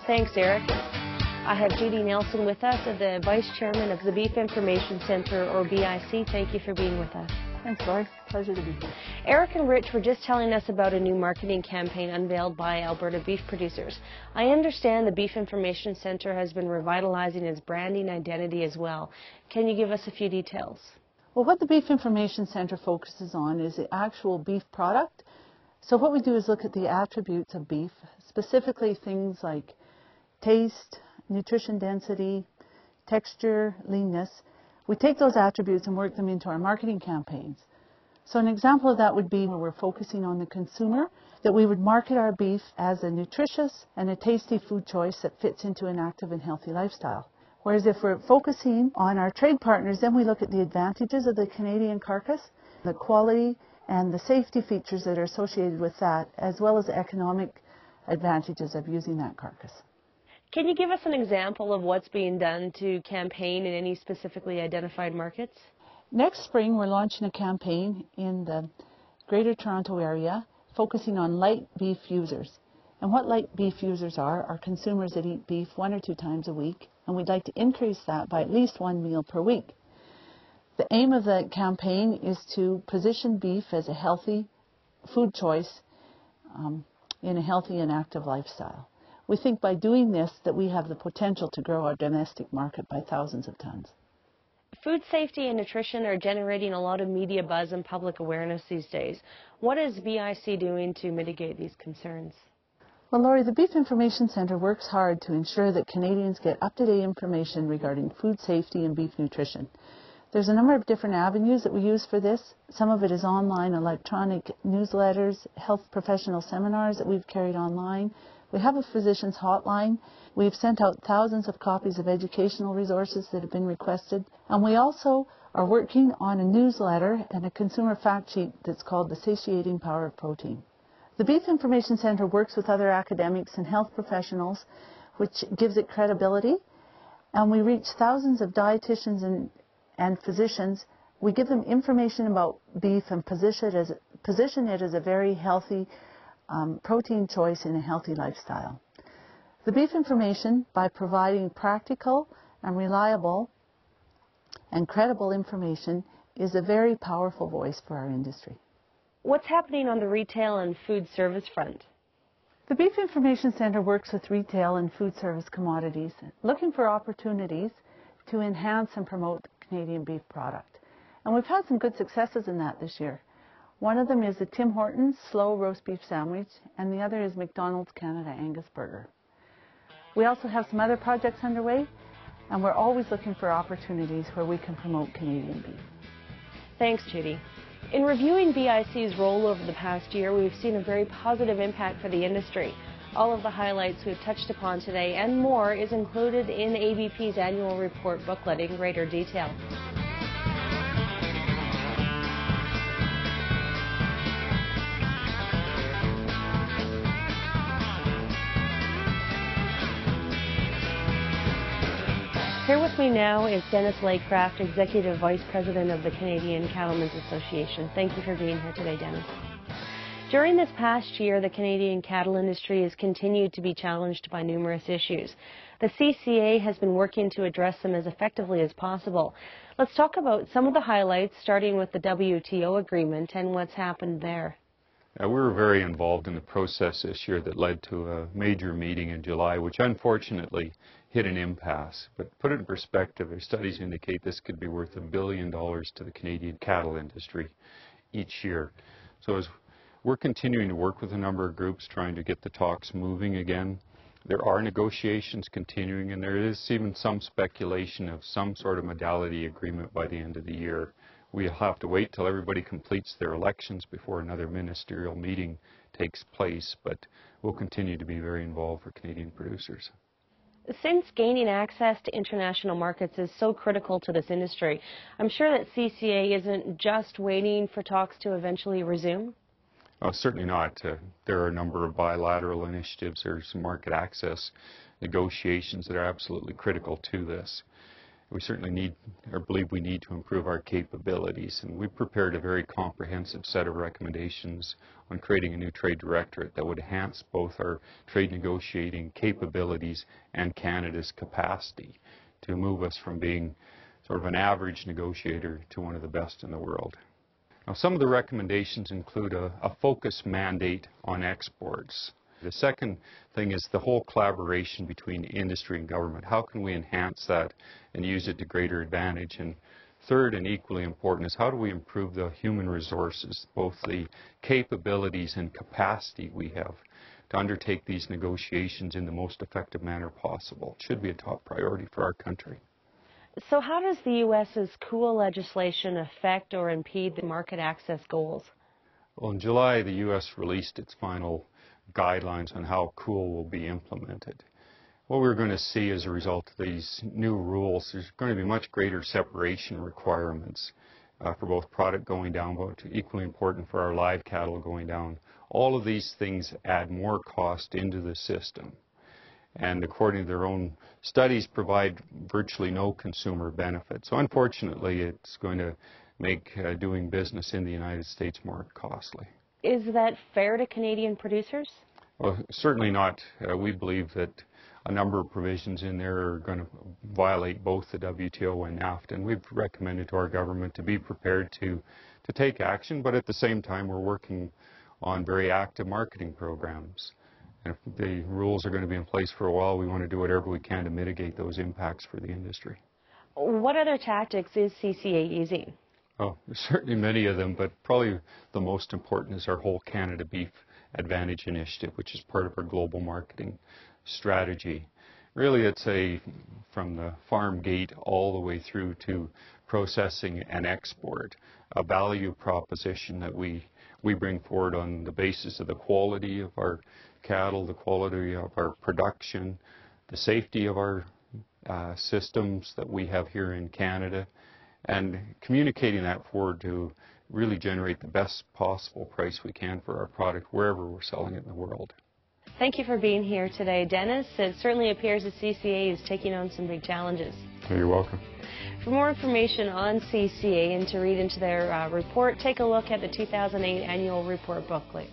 Thanks, Eric. I have Judy Nelson with us, the Vice Chairman of the Beef Information Centre, or BIC. Thank you for being with us. Thanks, Laurie. Pleasure to be here. Eric and Rich were just telling us about a new marketing campaign unveiled by Alberta beef producers. I understand the Beef Information Centre has been revitalizing its branding identity as well. Can you give us a few details? Well, what the Beef Information Centre focuses on is the actual beef product. So what we do is look at the attributes of beef, specifically things like taste, nutrition density, texture, leanness. We take those attributes and work them into our marketing campaigns. So an example of that would be where we're focusing on the consumer, that we would market our beef as a nutritious and a tasty food choice that fits into an active and healthy lifestyle. Whereas if we're focusing on our trade partners, then we look at the advantages of the Canadian carcass, the quality and the safety features that are associated with that, as well as the economic advantages of using that carcass. Can you give us an example of what's being done to campaign in any specifically identified markets? Next spring, we're launching a campaign in the Greater Toronto area focusing on light beef users. And what light beef users are consumers that eat beef 1 or 2 times a week, and we'd like to increase that by at least 1 meal per week. The aim of the campaign is to position beef as a healthy food choice in a healthy and active lifestyle. We think by doing this that we have the potential to grow our domestic market by thousands of tons. Food safety and nutrition are generating a lot of media buzz and public awareness these days. What is BIC doing to mitigate these concerns? Well, Laurie, the Beef Information Centre works hard to ensure that Canadians get up-to-date information regarding food safety and beef nutrition. There's a number of different avenues that we use for this. Some of it is online, electronic newsletters, health professional seminars that we've carried online. We have a physician's hotline. We've sent out thousands of copies of educational resources that have been requested. And we also are working on a newsletter and a consumer fact sheet that's called The Satiating Power of Protein. The Beef Information Centre works with other academics and health professionals, which gives it credibility. And we reach thousands of dietitians and physicians. We give them information about beef and position it as a very healthy protein choice in a healthy lifestyle. The Beef Information, by providing practical and reliable and credible information, is a very powerful voice for our industry. What's happening on the retail and food service front? The Beef Information Centre works with retail and food service commodities, looking for opportunities to enhance and promote the Canadian beef product. And we've had some good successes in that this year. One of them is the Tim Hortons slow roast beef sandwich, and the other is McDonald's Canada Angus burger. We also have some other projects underway, and we're always looking for opportunities where we can promote Canadian beef. Thanks, Judy. In reviewing BIC's role over the past year, we've seen a very positive impact for the industry. All of the highlights we've touched upon today and more is included in ABP's annual report booklet in greater detail. Here with me now is Dennis Laycraft, Executive Vice President of the Canadian Cattlemen's Association. Thank you for being here today, Dennis. During this past year, the Canadian cattle industry has continued to be challenged by numerous issues. The CCA has been working to address them as effectively as possible. Let's talk about some of the highlights, starting with the WTO agreement and what's happened there. We were very involved in the process this year that led to a major meeting in July, which unfortunately hit an impasse. But to put it in perspective, their studies indicate this could be worth $1 billion to the Canadian cattle industry each year. So as we're continuing to work with a number of groups trying to get the talks moving again. There are negotiations continuing, and there is even some speculation of some sort of modality agreement by the end of the year. We'll have to wait till everybody completes their elections before another ministerial meeting takes place, but we'll continue to be very involved for Canadian producers. Since gaining access to international markets is so critical to this industry, I'm sure that CCA isn't just waiting for talks to eventually resume? Oh, certainly not. There are a number of bilateral initiatives. There's some market access negotiations that are absolutely critical to this. We certainly need, or believe we need, to improve our capabilities, and we prepared a very comprehensive set of recommendations on creating a new trade directorate that would enhance both our trade negotiating capabilities and Canada's capacity to move us from being sort of an average negotiator to one of the best in the world. Now, some of the recommendations include a focus mandate on exports. The second thing is the whole collaboration between industry and government. How can we enhance that and use it to greater advantage? And third, and equally important, is how do we improve the human resources, both the capabilities and capacity we have to undertake these negotiations in the most effective manner possible. It should be a top priority for our country. So how does the U.S.'s COOL legislation affect or impede the market access goals? Well, in July, the U.S. released its final guidelines on how COOL will be implemented. What we're going to see as a result of these new rules, there's going to be much greater separation requirements for both product going down, but equally important for our live cattle going down. All of these things add more cost into the system, and according to their own studies, provide virtually no consumer benefit. So unfortunately, it's going to make doing business in the United States more costly. Is that fair to Canadian producers? Well, certainly not. We believe that a number of provisions in there are going to violate both the WTO and NAFTA, and we've recommended to our government to be prepared to take action, but at the same time we're working on very active marketing programs. And if the rules are going to be in place for a while, we want to do whatever we can to mitigate those impacts for the industry. What other tactics is CCA using? Oh, there's certainly many of them, but probably the most important is our whole Canada Beef Advantage initiative, which is part of our global marketing strategy. Really, it's from the farm gate all the way through to processing and export, a value proposition that we bring forward on the basis of the quality of our cattle, the quality of our production, the safety of our systems that we have here in Canada, and communicating that forward to really generate the best possible price we can for our product wherever we're selling it in the world. Thank you for being here today, Dennis. It certainly appears that CCA is taking on some big challenges. You're welcome. For more information on CCA and to read into their report, take a look at the 2008 Annual Report booklet.